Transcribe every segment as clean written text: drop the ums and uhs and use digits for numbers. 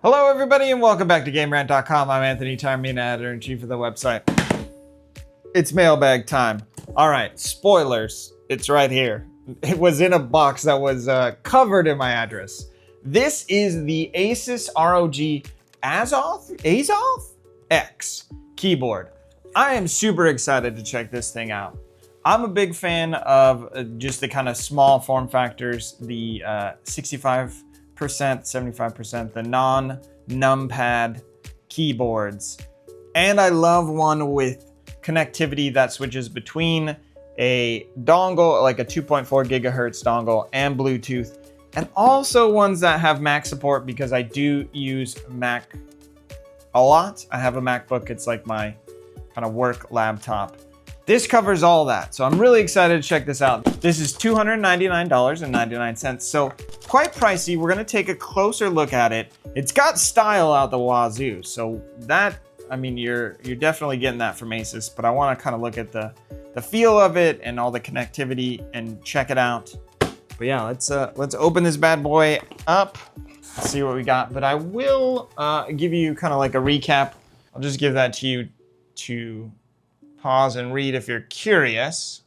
Hello everybody and welcome back to GameRant.com. I'm Anthony, Taormina, editor-in-chief of the website. It's mailbag time. All right, spoilers. It's right here. It was in a box that was covered in my address. This is the Asus ROG Azoth X keyboard. I am super excited to check this thing out. I'm a big fan of just the kind of small form factors, the 65%, 75%, the non-numpad keyboards. And I love one with connectivity that switches between a dongle, like a 2.4 gigahertz dongle, and Bluetooth. And also ones that have Mac support because I do use Mac a lot. I have a MacBook. It's like my kind of work laptop. This covers all that, so I'm really excited to check this out. This is $299.99, so quite pricey. We're gonna take a closer look at it. It's got style out the wazoo, so that, I mean, you're definitely getting that from Asus, but I wanna kind of look at the feel of it and all the connectivity and check it out. But yeah, let's open this bad boy up, see what we got. But I will give you kind of like a recap. I'll just give that to you to pause and read if you're curious.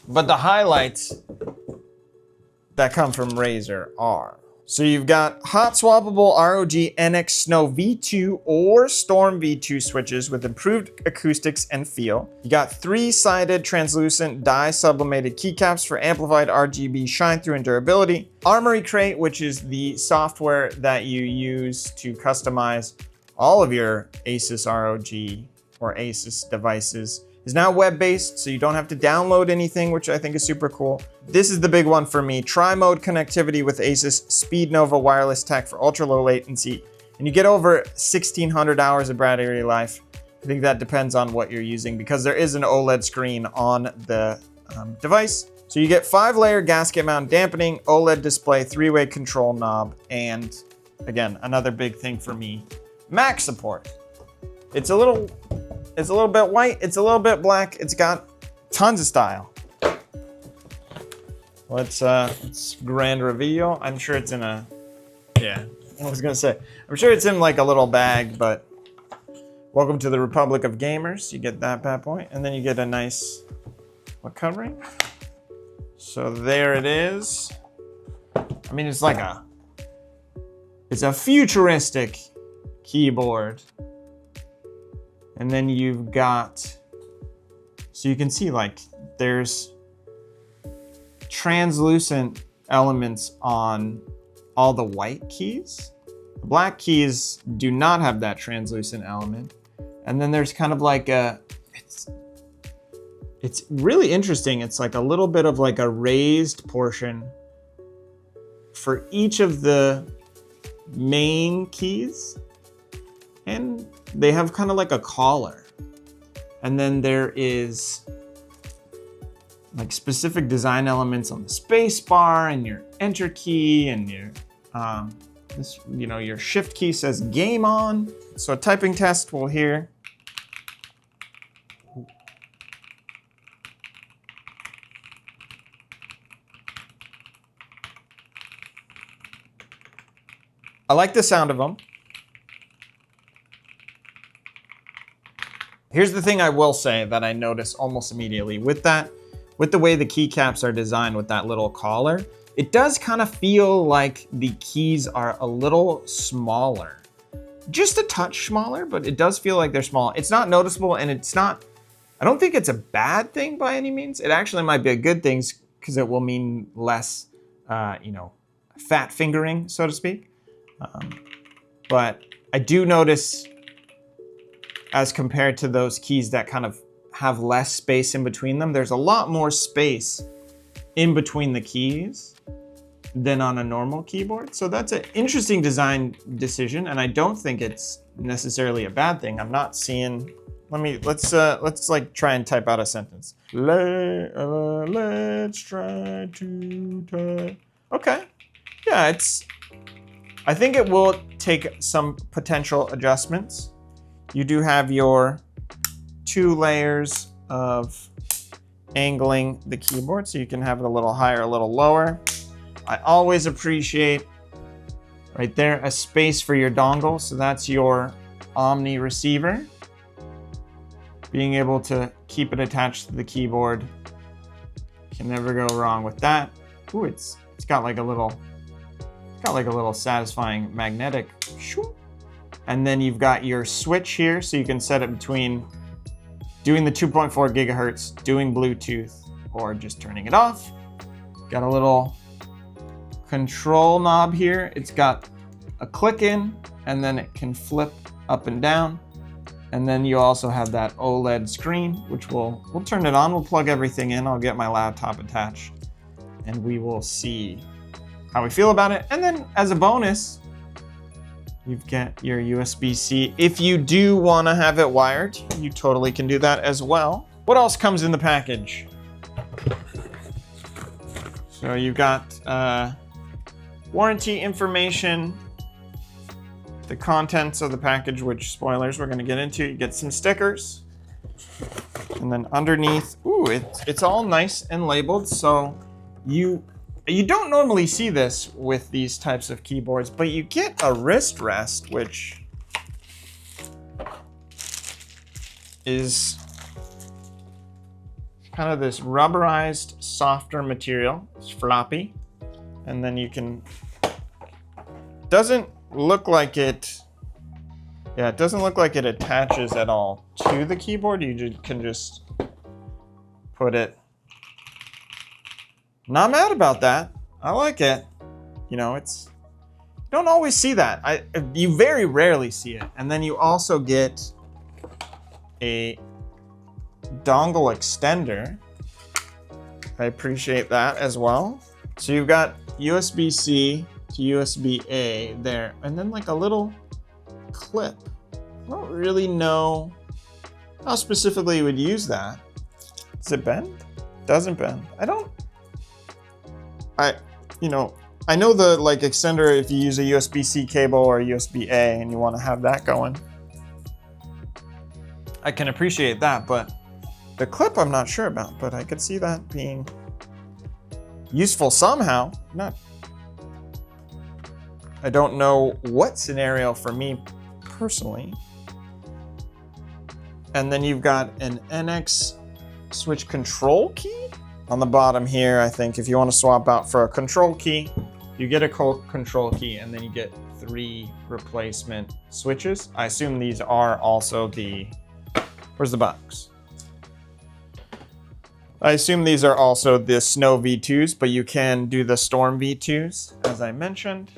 But the highlights that come from Razer are, so you've got hot swappable ROG NX Snow V2 or Storm V2 switches with improved acoustics and feel. You got 3-sided translucent dye sublimated keycaps for amplified RGB shine through and durability. Armory Crate, which is the software that you use to customize all of your Asus ROG or Asus devices, is now web-based, so you don't have to download anything, which I think is super cool. This is the big one for me. Tri-mode connectivity with Asus SpeedNova wireless tech for ultra-low latency, and you get over 1,600 hours of battery life. I think that depends on what you're using because there is an OLED screen on the device. So you get 5-layer gasket mount dampening, OLED display, 3-way control knob, and again, another big thing for me, Mac support. It's a little bit white, it's a little bit black, it's got tons of style. Let's grand reveal. I'm sure it's in a, yeah, I was gonna say, I'm sure it's in like a little bag, but welcome to the Republic of Gamers. You get that bad boy, and then you get a nice, what covering? So there it is. I mean, it's a futuristic keyboard. And then you've got, so you can see like there's translucent elements on all the white keys. The black keys do not have that translucent element. And then there's kind of like it's really interesting. It's like a little bit of like a raised portion for each of the main keys. And they have kind of like a collar. And then there is like specific design elements on the space bar and your enter key and your your shift key says game on. So a typing test will hear. I like the sound of them. Here's the thing I will say that I notice almost immediately with the way the keycaps are designed with that little collar, it does kind of feel like the keys are a little smaller. Just a touch smaller, but it does feel like they're small. It's not noticeable and it's not, I don't think it's a bad thing by any means. It actually might be a good thing because it will mean less, fat fingering, so to speak. But I do notice, as compared to those keys that kind of have less space in between them, there's a lot more space in between the keys than on a normal keyboard. So that's an interesting design decision, and I don't think it's necessarily a bad thing. I'm not seeing, let's like try and type out a sentence. Let's try to type. Okay, yeah, I think it will take some potential adjustments. You do have your 2 layers of angling the keyboard, so you can have it a little higher, a little lower. I always appreciate Right there, a space for your dongle. So that's your Omni receiver. Being able to keep it attached to the keyboard. Can never go wrong with that. Ooh, it's got like a little satisfying magnetic. And then you've got your switch here, so you can set it between doing the 2.4 gigahertz, doing Bluetooth, or just turning it off. Got a little control knob here. It's got a click in, and then it can flip up and down. And then you also have that OLED screen, which we'll turn it on. We'll plug everything in. I'll get my laptop attached, and we will see how we feel about it. And then as a bonus, you've got your USB-C. If you do want to have it wired, you totally can do that as well. What else comes in the package? So you've got warranty information, the contents of the package, which spoilers we're going to get into. You get some stickers, and then underneath, ooh, it's all nice and labeled. So you don't normally see this with these types of keyboards, but you get a wrist rest, which is kind of this rubberized, softer material. It's floppy, and then you can, doesn't look like it, yeah, it doesn't look like it attaches at all to the keyboard. You can just put it. Not mad about that. I like it. You know, you don't always see that. You very rarely see it. And then you also get a dongle extender. I appreciate that as well. So you've got USB-C to USB-A there, and then like a little clip. I don't really know how specifically you would use that. Does it bend? Doesn't bend. I know the like extender, if you use a USB-C cable or a USB-A and you want to have that going, I can appreciate that, but the clip I'm not sure about, but I could see that being useful somehow. I don't know what scenario for me personally. And then you've got an NX switch control key on the bottom here. I think if you want to swap out for a control key, you get a control key, and then you get 3 replacement switches. I assume these are also where's the box? I assume these are also the Snow V2s, but you can do the Storm V2s, as I mentioned.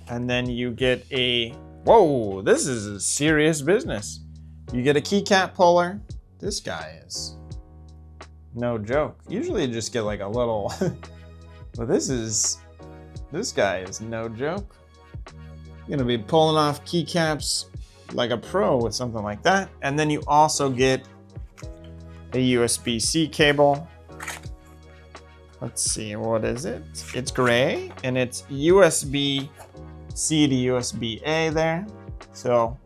And then you get whoa, this is serious business. You get a keycap puller. This guy is no joke. Usually you just get like a little, but this guy is no joke. You're gonna be pulling off keycaps like a pro with something like that. And then you also get a USB-C cable. Let's see, what is it? It's gray, and it's USB-C to USB-A there. So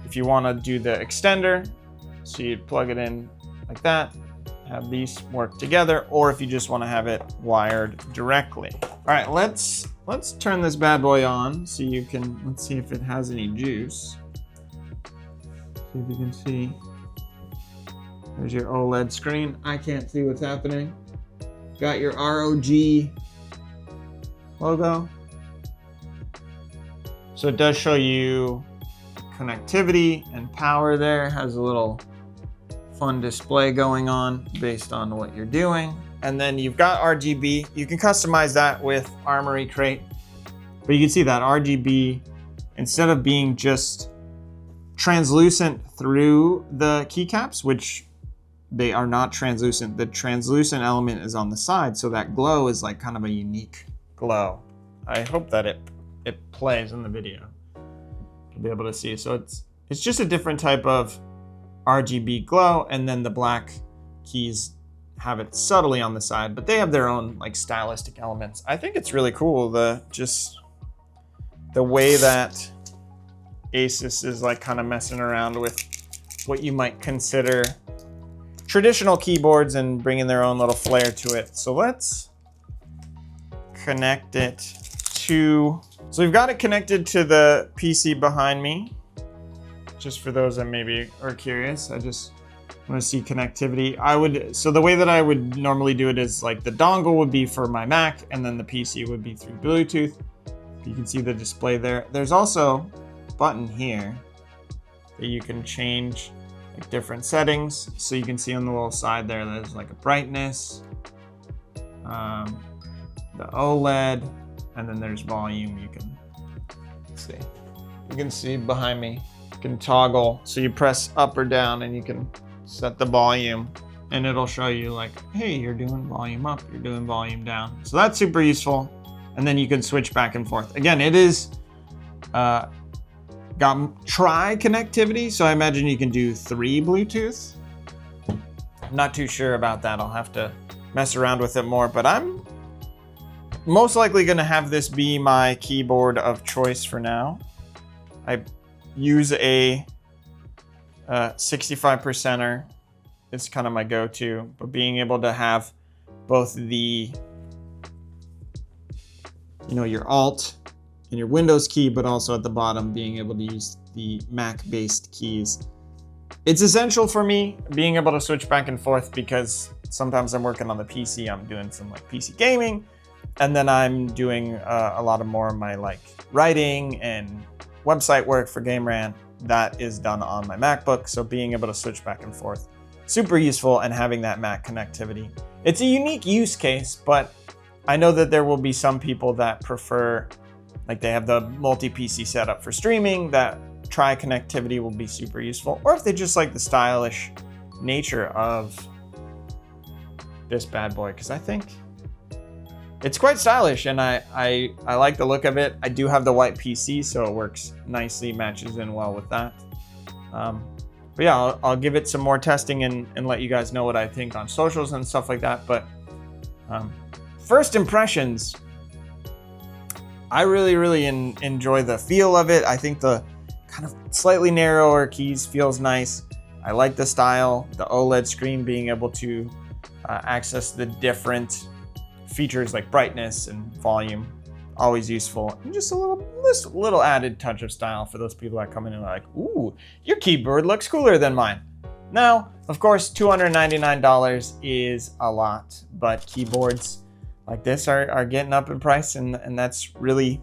if you want to do the extender, so you'd plug it in like that, have these work together, or if you just want to have it wired directly. All right, let's turn this bad boy on so you can, let's see if it has any juice. See if you can see. There's your OLED screen. I can't see what's happening. Got your ROG logo. So it does show you connectivity and power there. Has a little fun display going on based on what you're doing. And then you've got RGB. You can customize that with Armory Crate. But you can see that RGB, instead of being just translucent through the keycaps, which they are not translucent. The translucent element is on the side, so that glow is like kind of a unique glow. I hope that it plays in the video. You'll be able to see. So it's just a different type of RGB glow, and then the black keys have it subtly on the side, but they have their own like stylistic elements. I think it's really cool, just the way that Asus is like kind of messing around with what you might consider traditional keyboards and bringing their own little flair to it. So let's connect it to So we've got it connected to the PC behind me. Just for those that maybe are curious, I just want to see connectivity. So the way that I would normally do it is like the dongle would be for my Mac and then the PC would be through Bluetooth. You can see the display there. There's also a button here that you can change like different settings. So you can see on the little side there, there's like a brightness, the OLED, and then there's volume. You can see behind me, you can toggle. So you press up or down and you can set the volume and it'll show you like, hey, you're doing volume up, you're doing volume down. So that's super useful. And then you can switch back and forth. Again, it is got tri-connectivity, so I imagine you can do 3 Bluetooth. I'm not too sure about that. I'll have to mess around with it more, but I'm most likely gonna have this be my keyboard of choice for now. I use a 65%er. It's kind of my go-to, but being able to have both the, your Alt and your Windows key, but also at the bottom being able to use the Mac-based keys. It's essential for me being able to switch back and forth because sometimes I'm working on the PC, I'm doing some like PC gaming, and then I'm doing a lot of more of my like writing and website work for Game Rant. That is done on my MacBook, so being able to switch back and forth, super useful, and having that Mac connectivity. It's a unique use case, but I know that there will be some people that prefer, like they have the multi-PC setup for streaming, that tri-connectivity will be super useful, or if they just like the stylish nature of this bad boy, because I think it's quite stylish and I like the look of it. I do have the white PC, so it works nicely, matches in well with that. But yeah, I'll give it some more testing and let you guys know what I think on socials and stuff like that. But first impressions, I really enjoy the feel of it. I think the kind of slightly narrower keys feels nice. I like the style, the OLED screen, being able to access the different features like brightness and volume, always useful. And just a little added touch of style for those people that come in and are like, ooh, your keyboard looks cooler than mine. Now, of course, $299 is a lot, but keyboards like this are getting up in price, and that's really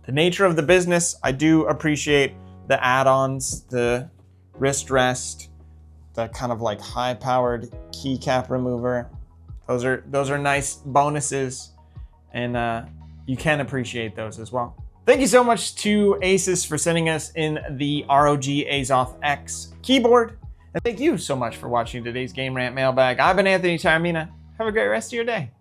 the nature of the business. I do appreciate the add-ons, the wrist rest, the kind of like high-powered keycap remover. Those are nice bonuses, and you can appreciate those as well. Thank you so much to Asus for sending us in the ROG Azoth X keyboard, and thank you so much for watching today's Game Rant Mailbag. I've been Anthony Taormina. Have a great rest of your day.